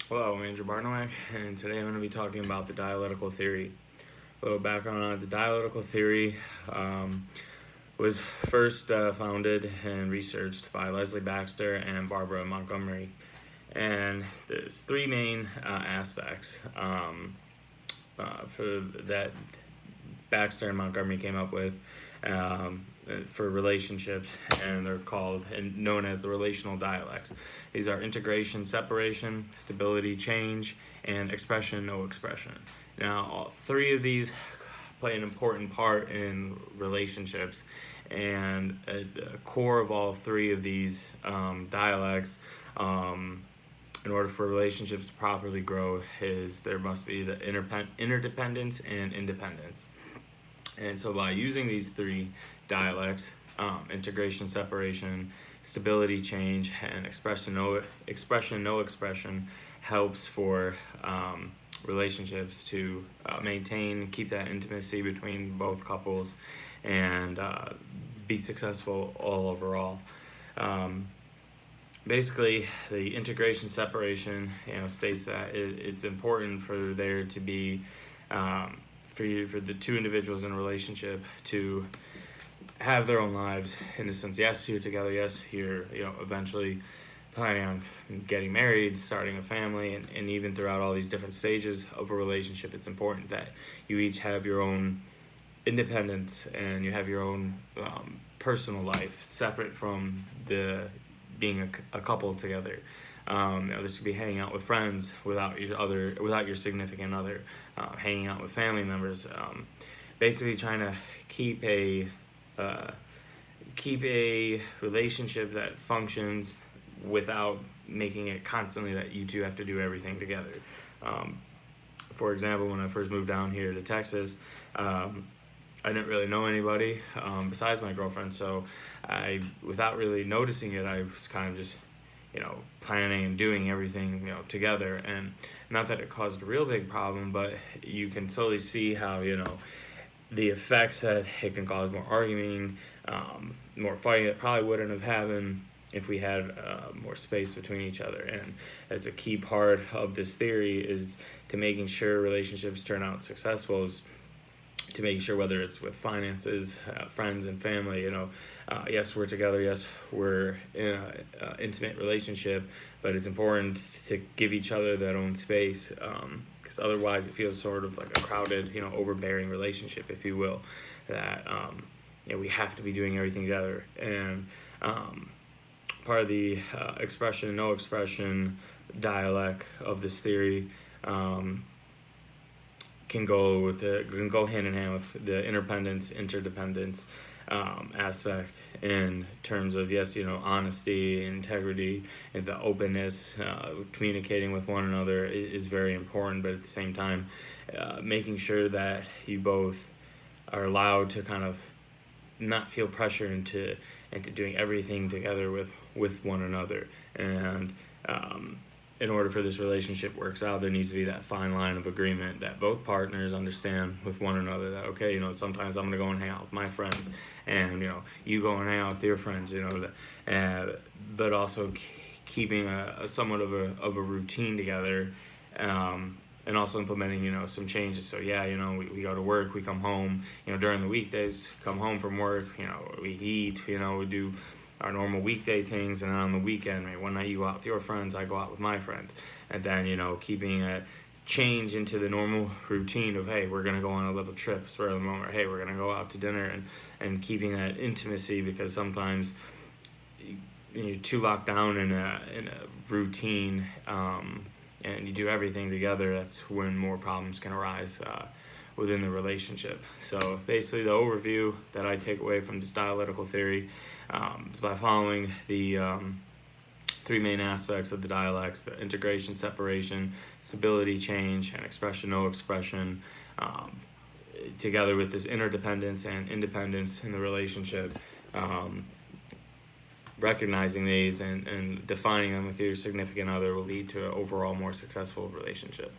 Hello, I'm Andrew Barnowak, and today I'm going to be talking about the dialectical theory. A little background on it. The dialectical theory was first founded and researched by Leslie Baxter and Barbara Montgomery. And there's three main aspects for that Baxter and Montgomery came up with for relationships, and they're called and known as the relational dialects. These are integration, separation, stability, change, and expression, no expression. Now, all three of these play an important part in relationships, and at the core of all three of these dialects, in order for relationships to properly grow, is there must be the interdependence and independence. And so by using these three dialects, integration, separation, stability, change, and expression, no expression, helps for relationships to maintain, keep that intimacy between both couples, and be successful all overall. Basically, the integration separation, states that it's important for there to be for the two individuals in a relationship to have their own lives, in a sense. Yes, you're together. Yes, you're eventually planning on getting married, starting a family, and even throughout all these different stages of a relationship, it's important that you each have your own independence and you have your own personal life separate from the being a couple together. This could be hanging out with friends without your significant other, hanging out with family members, basically trying to keep a relationship that functions without making it constantly that you two have to do everything together. For example, when I first moved down here to Texas, I didn't really know anybody besides my girlfriend, so without really noticing it, I was kind of just planning and doing everything together. And not that it caused a real big problem, but you can slowly see how the effects that it can cause: more arguing, more fighting that probably wouldn't have happened if we had more space between each other. And it's a key part of this theory, is to making sure relationships turn out successful, is to making sure, whether it's with finances, friends and family, yes, we're together, yes, we're in an intimate relationship, but it's important to give each other that own space, because otherwise it feels sort of like a crowded, overbearing relationship, if you will, that we have to be doing everything together. And part of the expression, no expression dialect of this theory can go hand in hand with the interdependence aspect, in terms of, yes, honesty, integrity, and the openness, communicating with one another is very important. But at the same time, making sure that you both are allowed to kind of not feel pressure into doing everything together with one another. And in order for this relationship works out, there needs to be that fine line of agreement that both partners understand with one another, that okay, sometimes I'm gonna go and hang out with my friends, and you go and hang out with your friends, but also keeping a somewhat of a routine together, and also implementing some changes. So we go to work, we come home, during the weekdays, come home from work, we eat, we do our normal weekday things, and then on the weekend, right, one night you go out with your friends, I go out with my friends, and then keeping a change into the normal routine of, hey, we're gonna go on a little trip, spur of the moment, or hey, we're gonna go out to dinner, and keeping that intimacy, because sometimes you're too locked down in a routine, and you do everything together. That's when more problems can arise within the relationship. So basically, the overview that I take away from this dialectical theory is, by following the three main aspects of the dialects: the integration, separation, stability, change, and expression, no expression, together with this interdependence and independence in the relationship, recognizing these and defining them with your significant other will lead to an overall more successful relationship.